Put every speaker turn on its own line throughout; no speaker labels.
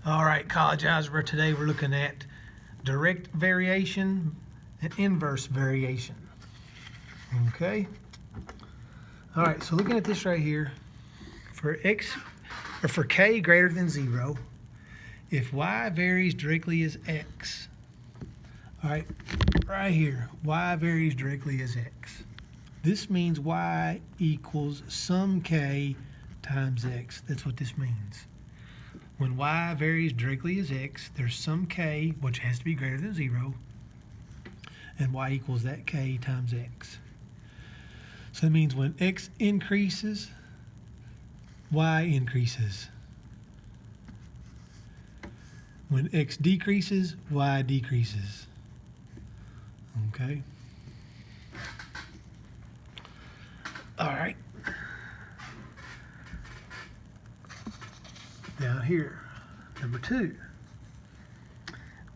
All right, college algebra. Today we're looking at direct variation and inverse variation. Okay. All right, so looking at this right here, for k greater than 0, if y varies directly as x. All right, right here, y varies directly as x. This means y equals some k times x. That's what this means. When y varies directly as x, there's some k, which has to be greater than 0, and y equals that k times x. So that means when x increases, y increases. When x decreases, y decreases. Okay? All right. Down here, number 2.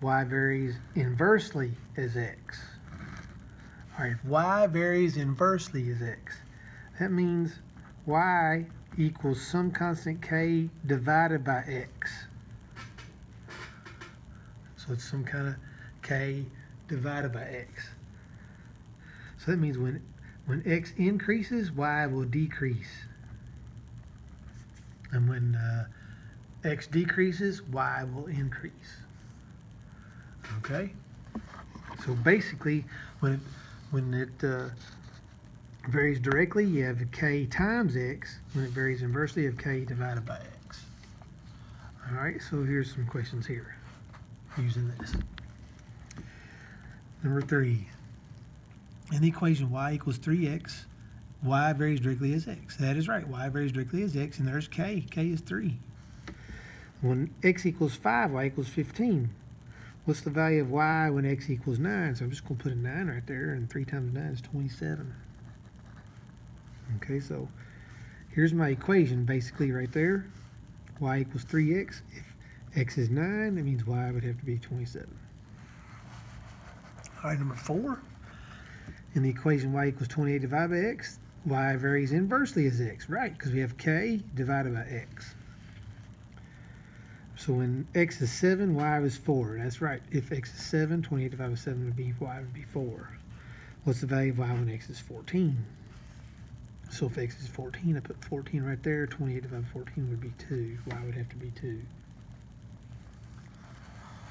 Y varies inversely as x. All right, if y varies inversely as x, that means y equals some constant k divided by x. So it's some kind of k divided by x. So that means when x increases, y will decrease. And when x decreases, y will increase. Okay? So basically, when it varies directly, you have k times x. When it varies inversely, you have k divided by x. All right, so here's some questions here using this. Number 3. In the equation y equals 3x, y varies directly as x. That is right, y varies directly as x, and there's k. K is 3. When x equals 5, y equals 15. What's the value of y when x equals 9? So I'm just going to put a 9 right there, and 3 times 9 is 27. Okay, so here's my equation basically right there. Y equals 3x. If x is 9, that means y would have to be 27. All right, number 4. In the equation y equals 28 divided by x, y varies inversely as x. Right, because we have k divided by x. So when x is 7, y is 4. That's right. If x is 7, 28 divided by 7 would be y would be 4. What's the value of y when x is 14? So if x is 14, I put 14 right there. 28 divided by 14 would be 2. Y would have to be 2.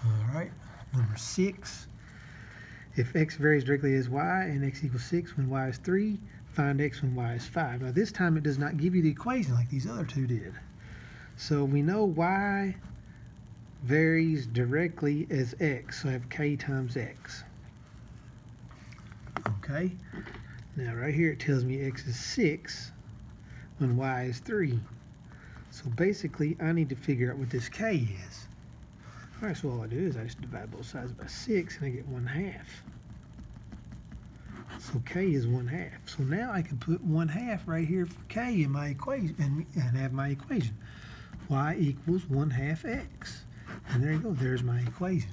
All right. Number 6. If x varies directly as y and x equals 6 when y is 3, find x when y is 5. Now this time it does not give you the equation like these other two did. So we know y varies directly as x, so I have k times x. Okay, now right here it tells me x is 6 when y is 3. So basically I need to figure out what this k is. All right, so all I do is I just divide both sides by 6 and I get 1/2. So k is 1/2. So now I can put 1/2 right here for k in my equation and have my equation. Y equals 1/2 x. And there you go, there's my equation.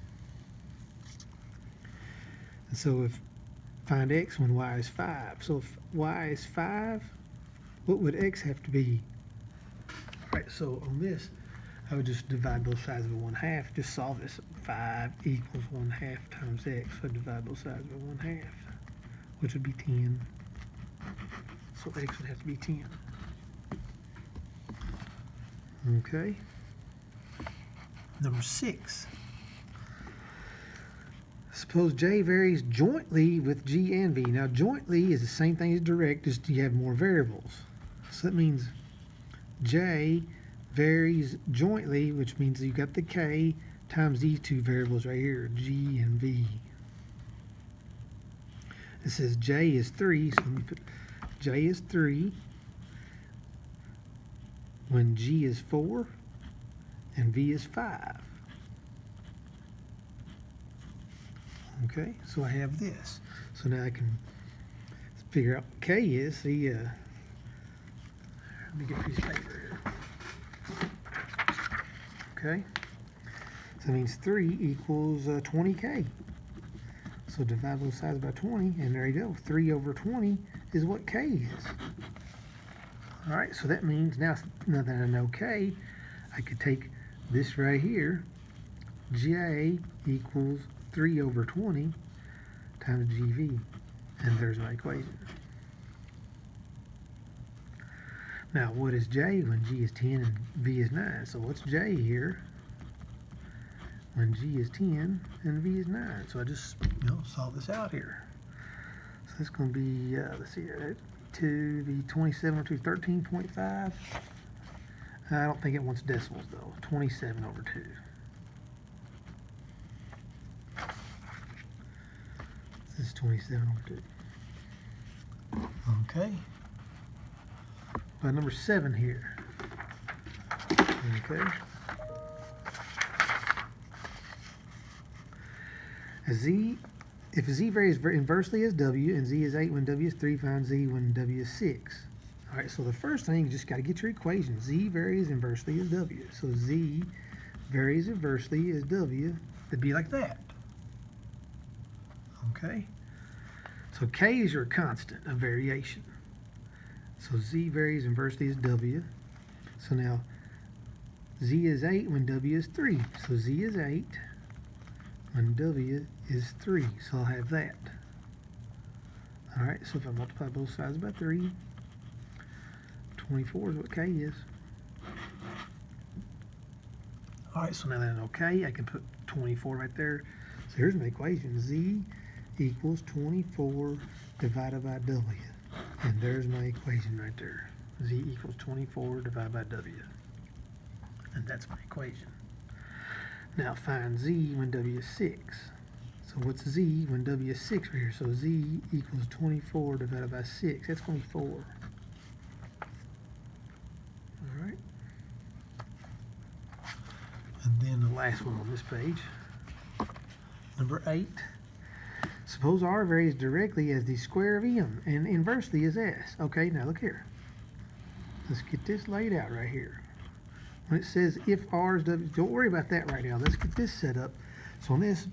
And so if find x when y is 5. So if y is 5, what would x have to be? All right, so on this, I would just divide both sides by 1/2. Just solve this. 5 equals 1/2 times x. So divide both sides by 1/2, which would be 10. So x would have to be 10. Okay. Number 6. Suppose J varies jointly with G and V. Now jointly is the same thing as direct, just you have more variables. So that means J varies jointly, which means you got the K times these two variables right here, G and V. It says J is 3, so let me put J is 3 when G is 4 and V is 5. Okay, so I have this. So now I can figure out what K is. See, let me get a piece of paper here. Okay, so that means 3 equals 20K. So divide both sides by 20, and there you go. 3 over 20 is what K is. All right, so that means now that I know K, I could take this right here, J equals 3 over 20 times GV. And there's my equation. Now, what is J when G is 10 and V is 9? So what's J here when G is 10 and V is 9? So I just, solve this out here. So it's going to be, let's see here, 27 over 2, 13.5. I don't think it wants decimals, though. 27 over 2. This is 27 over 2. Okay. By number 7 here. Okay. If Z varies inversely as W and Z is 8 when W is 3, find Z when W is 6. All right, so the first thing, you just got to get your equation. Z varies inversely as W. So Z varies inversely as W. It'd be like that. Okay. So K is your constant of variation. So Z varies inversely as W. So now Z is 8 when W is 3. So Z is 8 when W is 3. So I'll have that. All right, so if I multiply both sides by 3, 24 is what K is. All right, so now that I know K, I can put 24 right there. So here's my equation. Z equals 24 divided by W. And there's my equation right there. Z equals 24 divided by W. And that's my equation. Now find Z when W is 6. So what's Z when W is 6 right here? So Z equals 24 divided by 6. That's going to be 4. All right. And then the last one on this page, number 8. Suppose R varies directly as the square of M and inversely as S. Okay, now look here. Let's get this laid out right here. When it says if R is W, don't worry about that right now. Let's get this set up. So on this,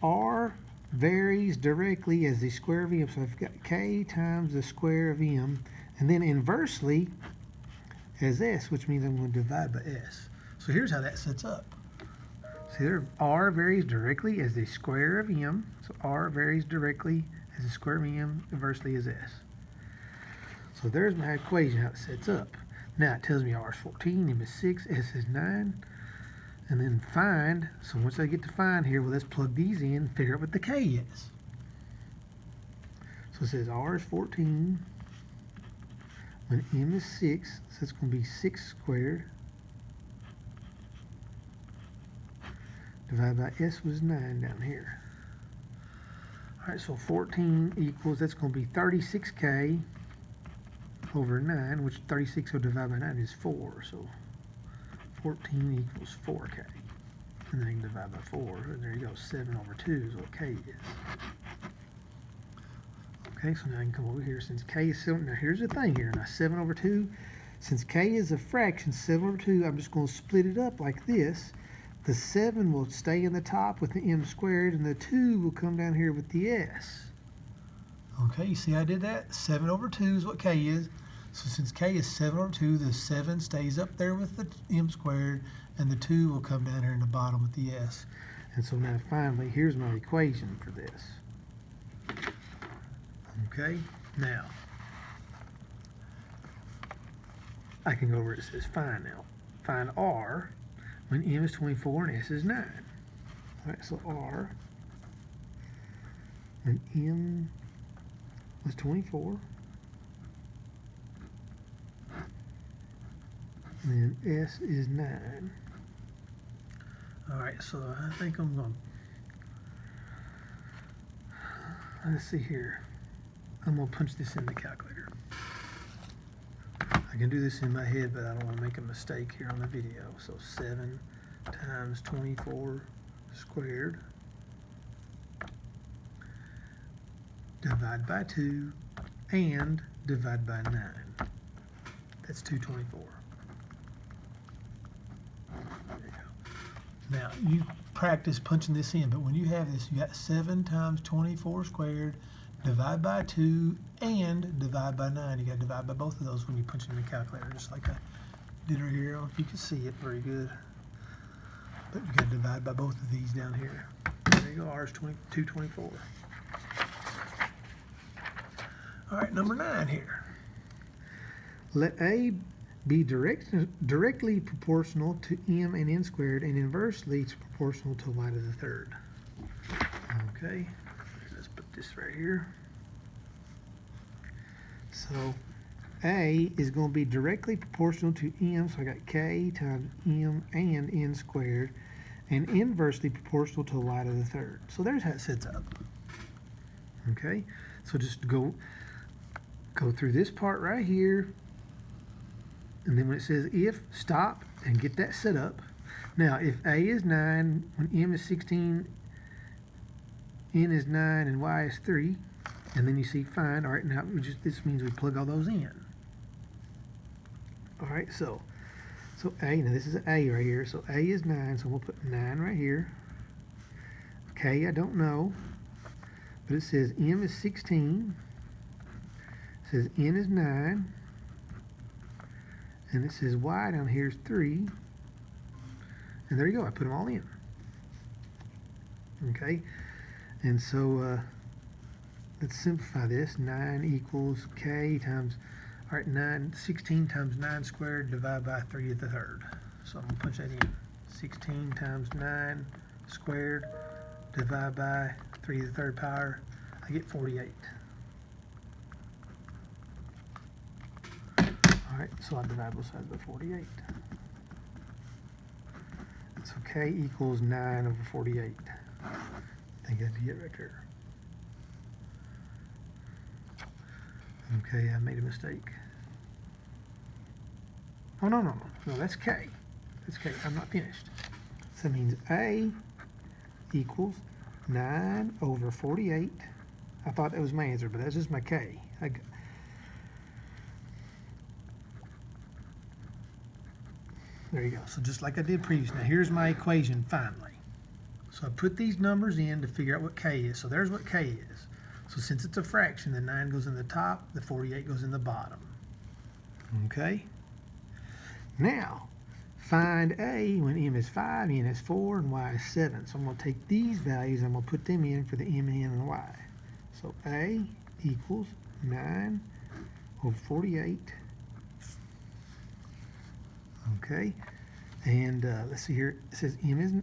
R varies directly as the square of M. So I've got K times the square of M, and then inversely as S, which means I'm going to divide by S. So here's how that sets up. See there, R varies directly as the square of M. So R varies directly as the square of M, inversely as S. So there's my equation, how it sets up. Now it tells me R is 14, M is 6, S is 9. And then find, so once I get to find here, well, let's plug these in and figure out what the K is. So it says R is 14 when M is 6, so it's going to be 6 squared. Divided by S was 9 down here. All right, so 14 equals, that's going to be 36K over 9, which 36 divided by 9 is 4. So 14 equals 4K. And then you can divide by 4. And there you go, 7 over 2 is what K is. Okay, so now I can come over here. Since K is 7, now here's the thing here. Now 7 over 2, since K is a fraction, 7 over 2, I'm just going to split it up like this. The 7 will stay in the top with the M squared, and the 2 will come down here with the S. Okay, you see I did that? 7 over 2 is what K is. So since K is 7 over 2, the 7 stays up there with the M squared, and the 2 will come down here in the bottom with the S. And so now finally, here's my equation for this. Okay, now, I can go over it says find now. Find R when M is 24 and S is 9. All right, so R when M was 24 and then S is 9. All right, so I think I'm going to, let's see here. I'm going to punch this in the calculator. I can do this in my head, but I don't want to make a mistake here on the video. So 7 times 24 squared divide by 2 and divide by 9. That's 224. There you go. Now, you practice punching this in, but when you have this, you got 7 times 24 squared, divide by 2, and divide by 9. You got to divide by both of those when you punch it in the calculator, just like I did right here. I don't know if you can see it very good. But you got to divide by both of these down here. There you go, R is 224. All right, number 9 here. Let A be directly proportional to m and n squared and inversely proportional to y to the third. Okay, let's put this right here. So A is going to be directly proportional to m, so I got k times m and n squared, and inversely proportional to y to the third. So there's how it sets up. Okay, so just go through this part right here, and then when it says if, stop and get that set up. Now if A is 9, when m is 16, n is 9, and y is 3, and then you see find. All right, now this means we plug all those in. All right, so A, now this is A right here, so A is 9, so we'll put 9 right here. K, I don't know, but it says m is 16, it says n is 9, and it says y down here is 3, and there you go, I put them all in. Okay, and so let's simplify this. 9 equals k times, all right, 16 times 9 squared divided by 3 to the third. So I'm going to punch that in. 16 times 9 squared divided by 3 to the third power, I get 48. All right, so I divide both sides by 48. So k equals 9 over 48. I think that's it right there. Okay, I made a mistake. Oh, no, that's k. That's k. I'm not finished. So that means A equals 9 over 48. I thought that was my answer, but that's just my k. There you go. So just like I did previously. Now here's my equation finally. So I put these numbers in to figure out what k is. So there's what k is. So since it's a fraction, the 9 goes in the top, the 48 goes in the bottom. Okay? Now, find A when m is 5, n is 4, and y is 7. So I'm going to take these values and I'm going to put them in for the m, n, and y. So A equals 9 over 48. Okay? And let's see here. It says m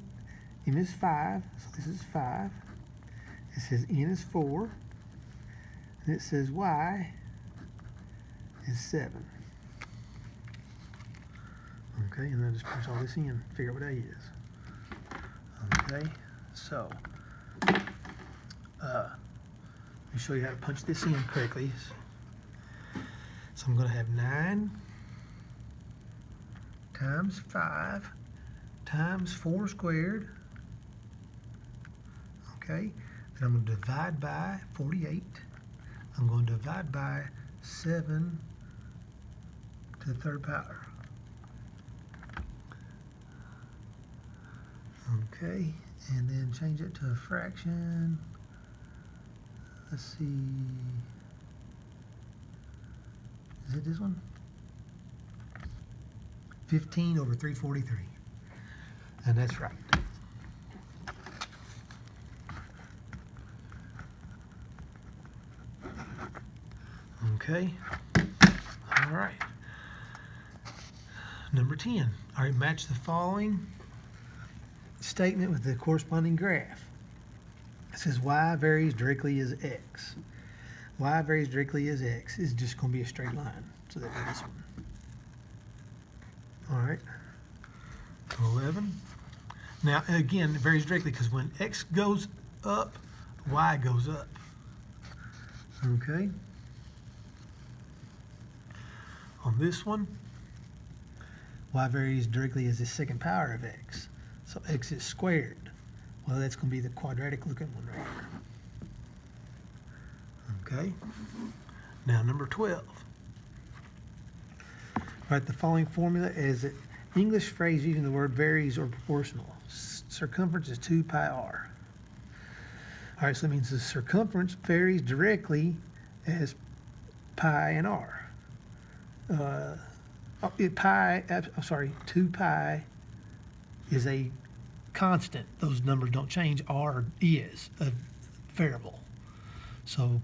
is 5, so this is 5. It says n is 4. And it says y is 7. Okay, and then just punch all this in, figure out what A is. Okay, so let me show you how to punch this in correctly. So I'm going to have 9 times 5 times 4 squared. Okay, then I'm going to divide by 48. I'm going to divide by 7 to the third power. Okay, and then change it to a fraction. Let's see. Is it this one? 15 over 343. And that's right. Okay. All right. Number 10. All right, match the following statement with the corresponding graph. It says y varies directly as x. Y varies directly as x is just going to be a straight line. So that's this one. All right. 11. Now, again, it varies directly because when x goes up, y goes up. Okay. On this one, y varies directly as the second power of x. So x is squared. Well, that's going to be the quadratic looking one right here. Okay. Now number 12. Write the following formula as an English phrase using the word varies or proportional. Circumference is 2 pi r. All right, so that means the circumference varies directly as pi and r. 2 pi is a constant. Those numbers don't change. R is a variable. So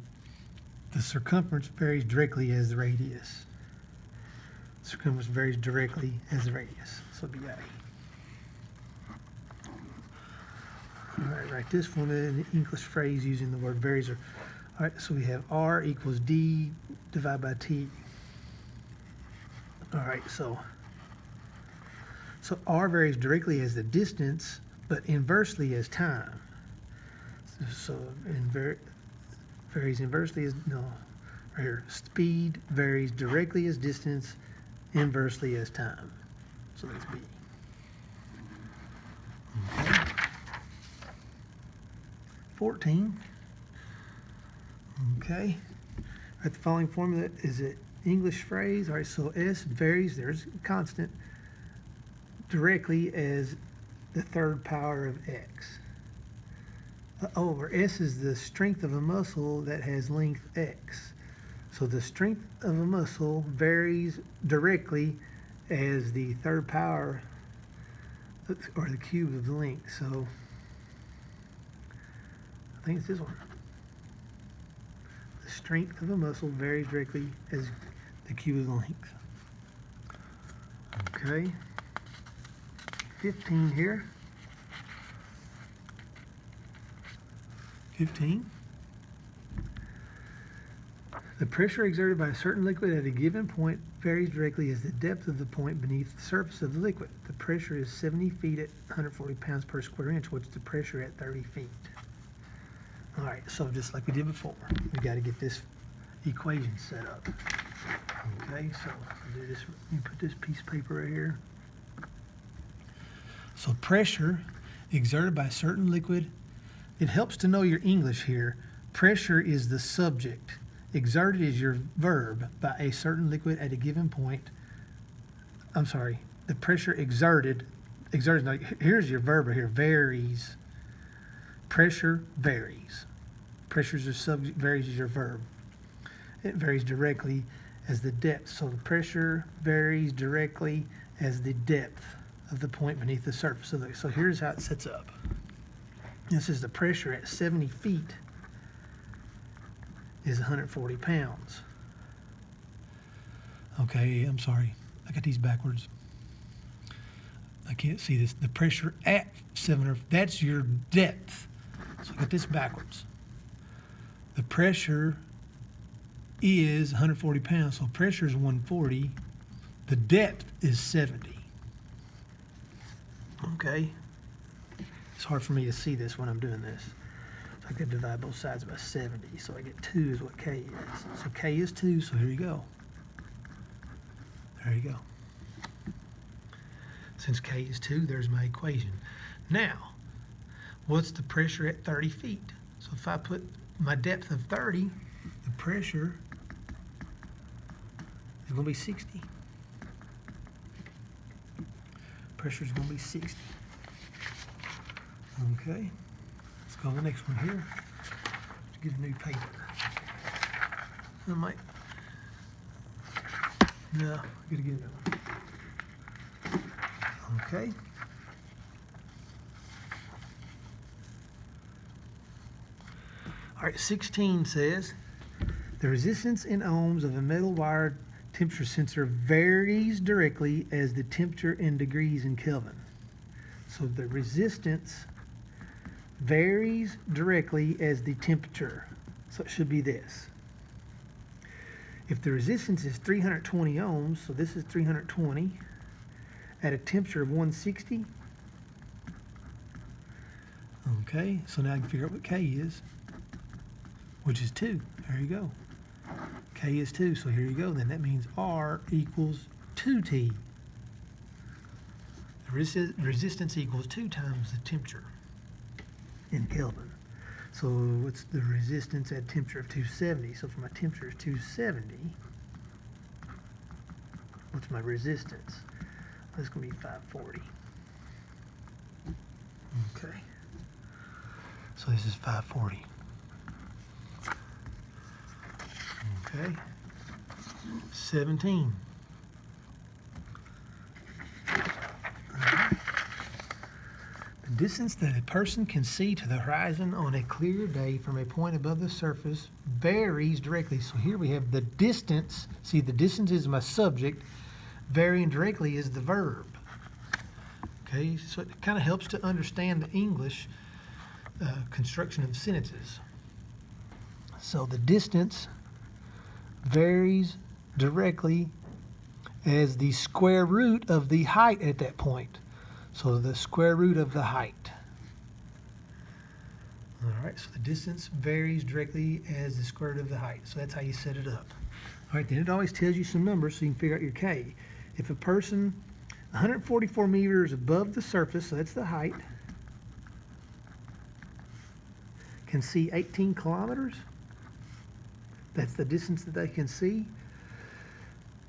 the circumference varies directly as the radius. Circumference varies directly as the radius. So it'd be A. All right, write this one in an English phrase using the word varies. All right, so we have R equals D divided by T. All right, so R varies directly as the distance, but inversely as time. So varies inversely as, no, right here. Speed varies directly as distance, inversely as time. So that's B. Okay. 14. Okay. Right, the following formula is an English phrase. All right, so S varies, there's a constant, directly as the third power of X. Where S is the strength of a muscle that has length X. So the strength of a muscle varies directly as the third power, or the cube of the length. So I think it's this one. The strength of a muscle varies directly as the cube of the length. Okay. 15 here. 15. The pressure exerted by a certain liquid at a given point varies directly as the depth of the point beneath the surface of the liquid. The pressure is 70 feet at 140 pounds per square inch. What's the pressure at 30 feet? All right, so just like we did before, we got to get this equation set up. Okay, so I'll do this. Let me put this piece of paper right here. So pressure exerted by a certain liquid. It helps to know your English here. Pressure is the subject. Exerted is your verb by a certain liquid at a given point. I'm sorry, the pressure exerted, here's your verb right here, varies. Pressure varies. Pressure is your subject, varies is your verb. It varies directly as the depth. So the pressure varies directly as the depth of the point beneath the surface. So here's how it sets up. This is the pressure at 70 feet is 140 pounds. Okay, I'm sorry. I got these backwards. I can't see this. The pressure at 700, that's your depth. So I got this backwards. The pressure is 140 pounds, so pressure is 140. The depth is 70. Okay. It's hard for me to see this when I'm doing this. So I could divide both sides by 70. So I get 2 is what K is. So K is 2, so here you go. There you go. Since K is 2, there's my equation. Now, what's the pressure at 30 feet? So if I put my depth of 30, the pressure is going to be 60. Pressure is going to be 60. Okay, let's go to the next one here. Let's get a new paper. I might. No, I gotta get another one. Okay. All right, 16 says, the resistance in ohms of a metal wire temperature sensor varies directly as the temperature in degrees in Kelvin. So the resistance varies directly as the temperature. So it should be this. If the resistance is 320 ohms, so this is 320 at a temperature of 160. Okay, so now I can figure out what K is, which is 2. There you go. K is 2, so here you go. Then that means R equals 2T. The resistance equals 2 times the temperature in Kelvin. So what's the resistance at temperature of 270? So for my temperature is 270, what's my resistance? Well, it's going to be 540. Okay. So this is 540. Okay. 17. The Distance that a person can see to the horizon on a clear day from a point above the surface varies directly. So here we have the distance. See, the distance is my subject. Varying directly is the verb. Okay, so it kind of helps to understand the English construction of sentences. So the distance varies directly as the square root of the height at that point. So the square root of the height. All right, so the distance varies directly as the square root of the height. So that's how you set it up. All right, then it always tells you some numbers so you can figure out your K. If a person 144 meters above the surface, so that's the height, can see 18 kilometers, that's the distance that they can see.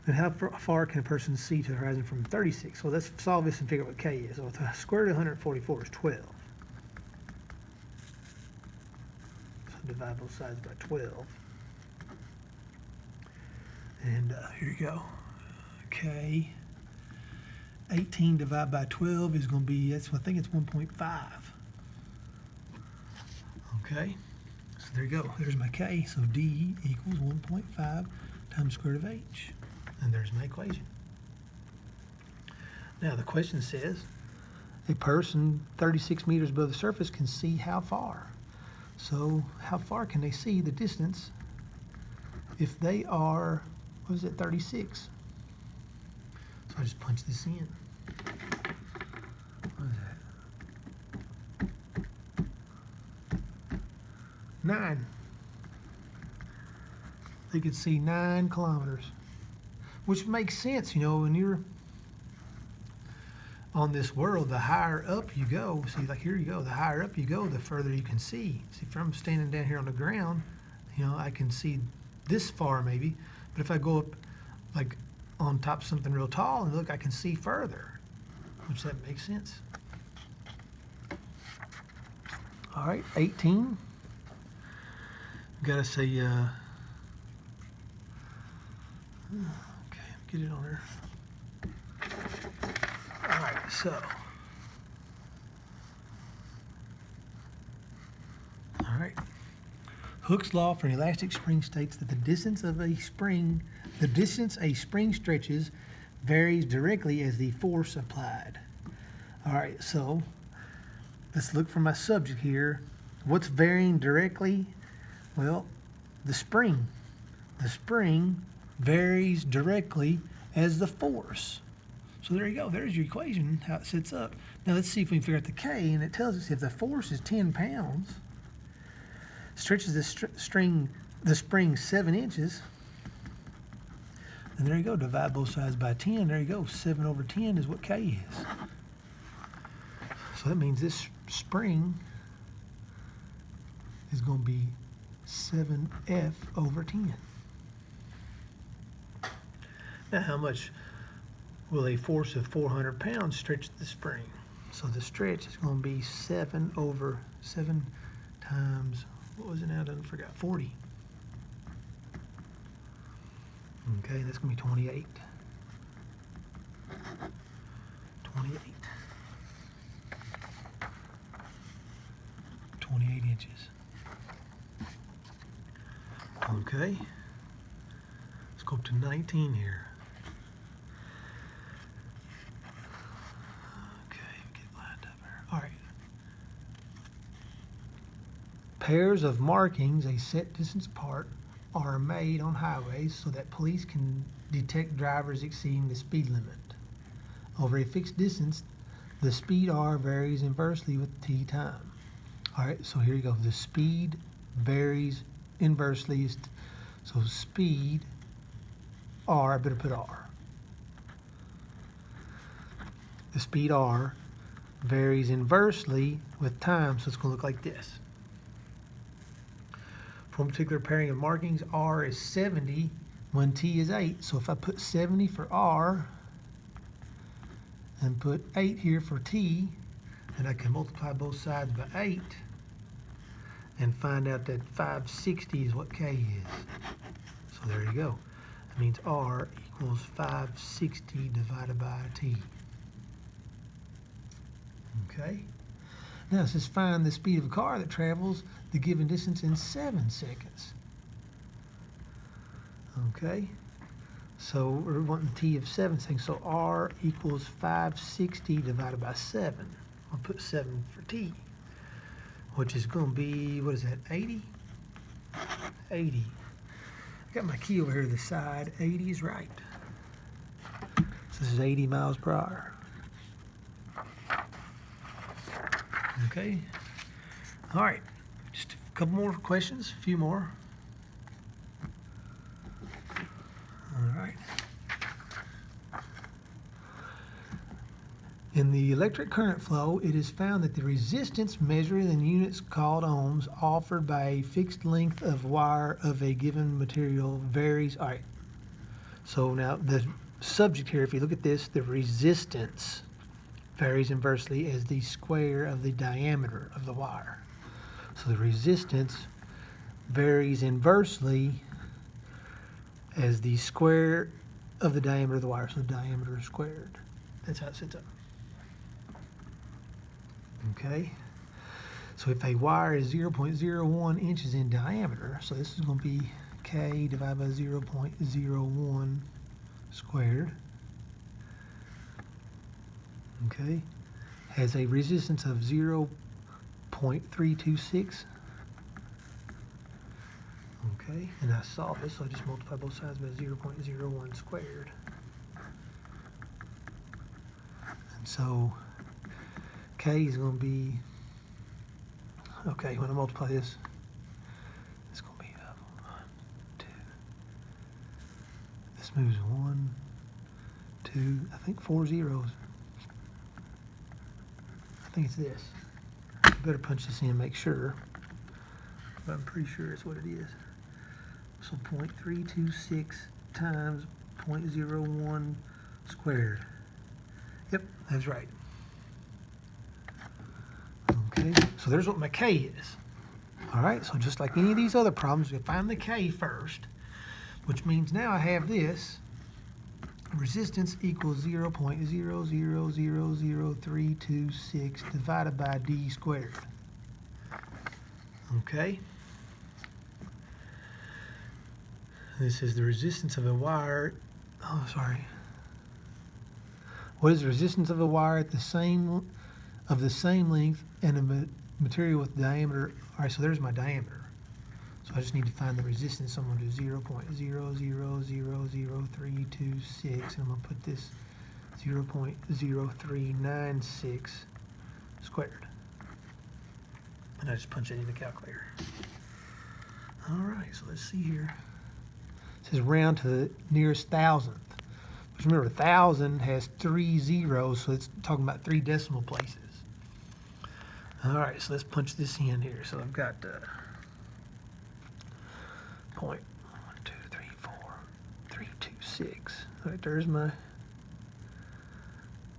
And how far can a person see to the horizon from 36? So let's solve this and figure out what K is. So the square root of 144 is 12. So divide both sides by 12. And here you go. K. 18 divided by 12 is going to be, I think it's 1.5. Okay. So there you go. There's my K. So D equals 1.5 times square root of H. And there's my equation. Now the question says, a person 36 meters above the surface can see how far? So how far can they see the distance if they are, what is it, 36? So I just punch this in. What is that? 9. They could see 9 kilometers. Which makes sense, you know, when you're on this world, the higher up you go, see, like here you go, the higher up you go, the further you can see. See, if I'm standing down here on the ground, you know, I can see this far maybe, but if I go up like on top of something real tall and look, I can see further, which that makes sense. All right, 18. Gotta say, get it on there. All right, so. All right. Hooke's law for an elastic spring states that the distance a spring stretches varies directly as the force applied. All right, so let's look for my subject here. What's varying directly? Well, the spring. The spring varies directly as the force. So there you go. There's your equation, how it sets up. Now let's see if we can figure out the K, and it tells us if the force is 10 pounds, stretches the spring 7 inches, and there you go. Divide both sides by 10. There you go. 7 over 10 is what K is. So that means this spring is going to be 7F over 10. Now, how much will a force of 400 pounds stretch the spring? So the stretch is going to be 7 over 7 times, what was it now? I forgot, 40. Okay, that's going to be 28. 28. 28 inches. Okay. Let's go up to 19 here. All right. Pairs of markings a set distance apart are made on highways so that police can detect drivers exceeding the speed limit. Over a fixed distance, the speed R varies inversely with T time. All right, so here you go. The speed varies inversely. So speed R, I better put R. The speed R varies inversely with time, so it's going to look like this. For a particular pairing of markings, R is 70 when T is 8. So if I put 70 for R and put 8 here for T, then I can multiply both sides by 8 and find out that 560 is what K is. So there you go. That means R equals 560 divided by T. Okay. Now it says find the speed of a car that travels the given distance in 7 seconds. Okay, so we're wanting t of 7 seconds, so r equals 560 divided by 7. I'll put 7 for t, which is going to be, what is that, 80? 80. I got my key over here to the side. 80 is right. So this is 80 miles per hour. Okay. All right. Just a couple more questions, a few more. All right. In the electric current flow, it is found that the resistance measured in units called ohms offered by a fixed length of wire of a given material varies. All right. So now the subject here, if you look at this, the resistance varies inversely as the square of the diameter of the wire. So the resistance varies inversely as the square of the diameter of the wire. So the diameter squared. That's how it sits up. Okay. So if a wire is 0.01 inches in diameter, so this is going to be K divided by 0.01 squared. Okay, has a resistance of 0.326. Okay, and I solve this, so I just multiply both sides by 0.01 squared. And so K is going to be, okay, when I multiply this, it's going to be 1, 2. This moves 1, 2, I think 4 zeros. I think it's this. I better punch this in and make sure. But I'm pretty sure it's what it is. So 0.326 times 0.01 squared. Yep, that's right. Okay, so there's what my K is. All right, so just like any of these other problems, we find the K first, which means now I have this. Resistance equals 0.000326 divided by d squared. Okay. This is the resistance of a wire. Oh, sorry. What is the resistance of a wire at the same length and a material with diameter? All right, so there's my diameter. So I just need to find the resistance. So I'm going to do 0.000326, and I'm going to put this 0.0396 squared. And I just punch it in the calculator. All right, so let's see here. It says round to the nearest thousandth. Which remember, 1,000 has 3 zeros, so it's talking about 3 decimal places. All right, so let's punch this in here. So I've got 0.1234326. All right, there's my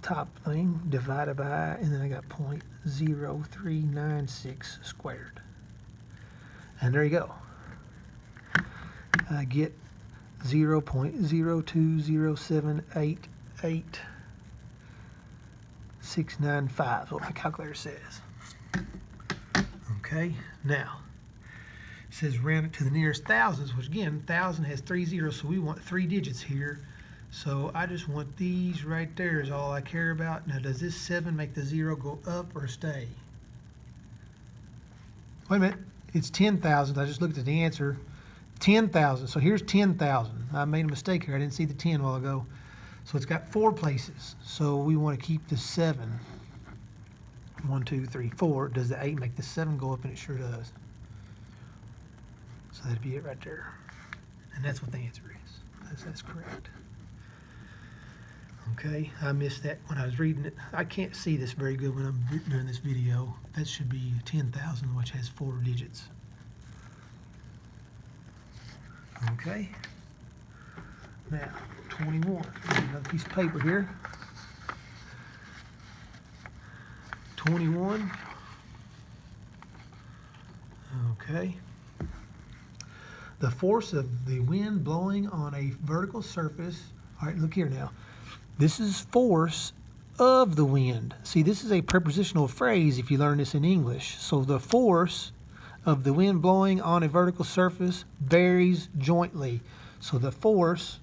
top thing divided by, and then I got 0.0396 squared. And there you go. I get 0.020788695, what my calculator says. Okay, now it says round it to the nearest thousands, which again, 1,000 has 3 zeros, so we want 3 digits here. So I just want these right there is all I care about. Now, does this 7 make the 0 go up or stay? Wait a minute, it's 10,000. I just looked at the answer. 10,000. So here's 10,000. I made a mistake here. I didn't see the 10 a while ago. So it's got 4 places. So we want to keep the 7. 1, 2, 3, 4. Does the 8 make the 7 go up? And it sure does. So that'd be it right there. And that's what the answer is. That's correct. Okay, I missed that when I was reading it. I can't see this very good when I'm doing this video. That should be 10,000, which has 4 digits. Okay. Now, 21. Another piece of paper here. 21. Okay. The force of the wind blowing on a vertical surface. All right, look here now. This is force of the wind. See, this is a prepositional phrase if you learn this in English. So the force of the wind blowing on a vertical surface varies jointly. So the force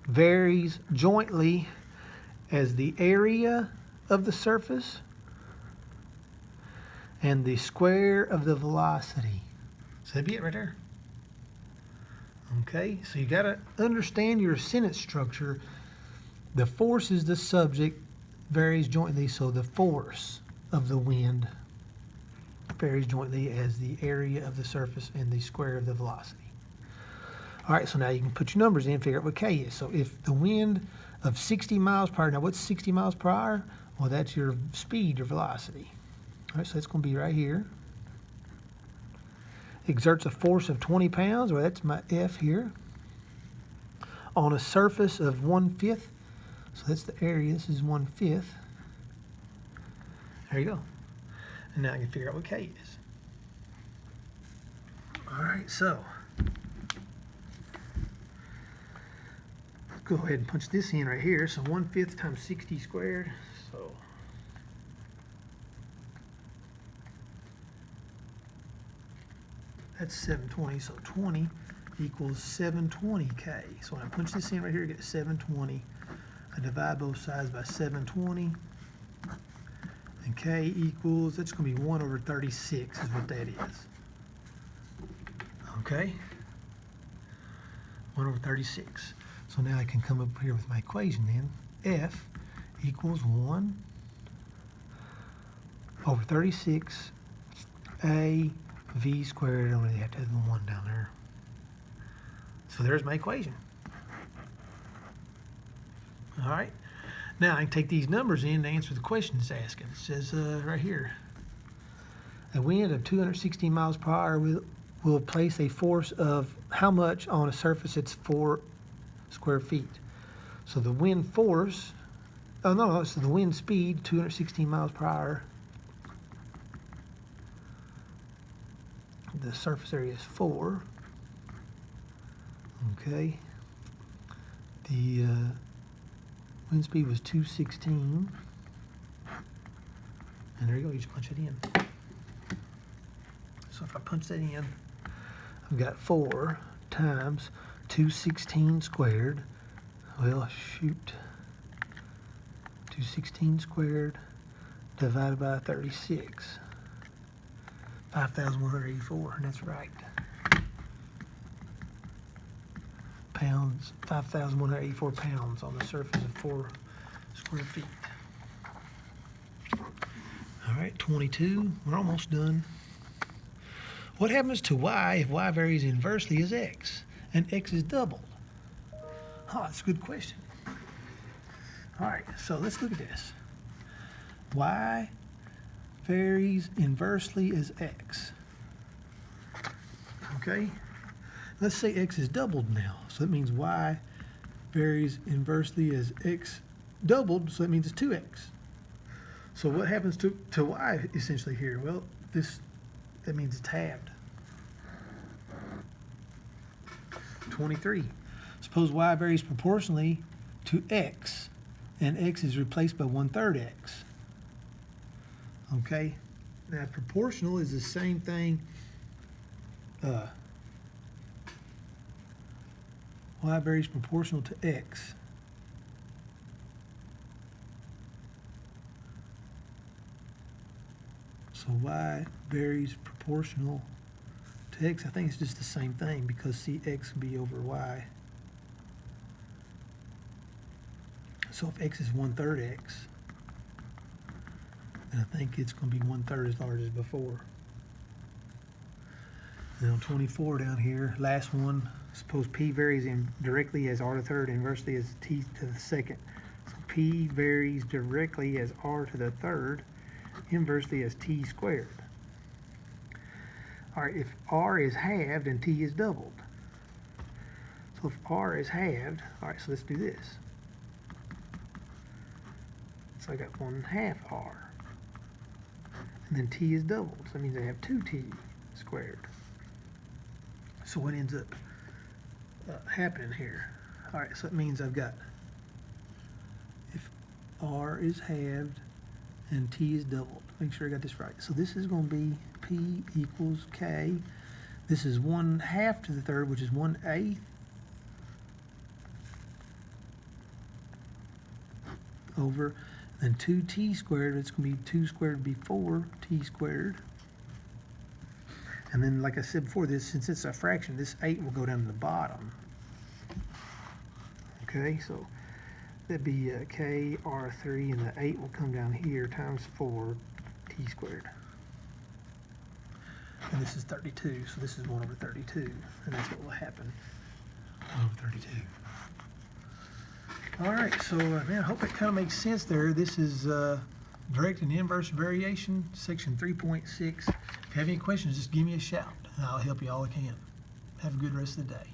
varies jointly as the area of the surface and the square of the velocity. So that'd be it right there. Okay, so you got to understand your sentence structure. The force is the subject, varies jointly, so the force of the wind varies jointly as the area of the surface and the square of the velocity. All right, so now you can put your numbers in and figure out what K is. So if the wind of 60 miles per hour, now what's 60 miles per hour? Well, that's your speed, your velocity. All right, so that's going to be right here. Exerts a force of 20 pounds, well, that's my F here, on a surface of 1/5. So that's the area, this is 1/5. There you go. And now I can figure out what K is. All right, so let's go ahead and punch this in right here. So 1/5 times 60 squared. So that's 720. So 20 equals 720K. So when I punch this in right here, I get 720. I divide both sides by 720. And K equals, that's going to be 1/36 is what that is. Okay? 1/36. So now I can come up here with my equation then. F equals 1/36 A V squared. I only have to have the 1 down there. So there's my equation. All right. Now I can take these numbers in to answer the question it's asking. It says right here, a wind of 260 miles per hour will place a force of how much on a surface that's 4 square feet. So the wind force, so the wind speed, 216 miles per hour. The surface area is 4. Okay. The wind speed was 216. And there you go, you just punch it in. So if I punch that in, I've got 4 times 216 squared. Well, shoot. 216 squared divided by 36. 5,184, and that's right. Pounds, 5,184 pounds on the surface of 4 square feet. All right, 22, we're almost done. What happens to y if y varies inversely as x, and x is doubled? Oh, that's a good question. All right, so let's look at this. Y varies inversely as x. Okay? Let's say x is doubled now. So that means y varies inversely as x doubled, so that means it's 2x. So what happens to y essentially here? Well, that means it's halved. 23. Suppose y varies proportionally to x, and x is replaced by 1/3 x. Okay? Now, proportional is the same thing. Y varies proportional to x. So y varies proportional to x. I think it's just the same thing because see, x will be over y. So if x is 1/3 x, then I think it's going to be 1/3 as large as before. Now 24 down here, last one. Suppose p varies directly as r to the third, inversely as t to the second. So p varies directly as r to the third, inversely as t squared. All right, if r is halved and t is doubled. So if r is halved, all right, so let's do this. So I got 1/2 r. And then t is doubled, so that means I have 2t squared. So what ends up happening here? All right, so it means I've got, if R is halved and T is doubled. Make sure I got this right. So this is going to be P equals K. This is 1/2 to the third, which is 1/8. Over, then 2t squared, it's going to be 2 squared would be 4t squared. And then, like I said before, this, since it's a fraction, this 8 will go down to the bottom. Okay, so that'd be K R3, and the 8 will come down here times 4 t squared. And this is 32, so this is 1 over 32, and that's what will happen. 1 over 32. All right, so man, I hope that kind of makes sense there. This is direct and inverse variation, section 3.6. If you have any questions, just give me a shout, and I'll help you all I can. Have a good rest of the day.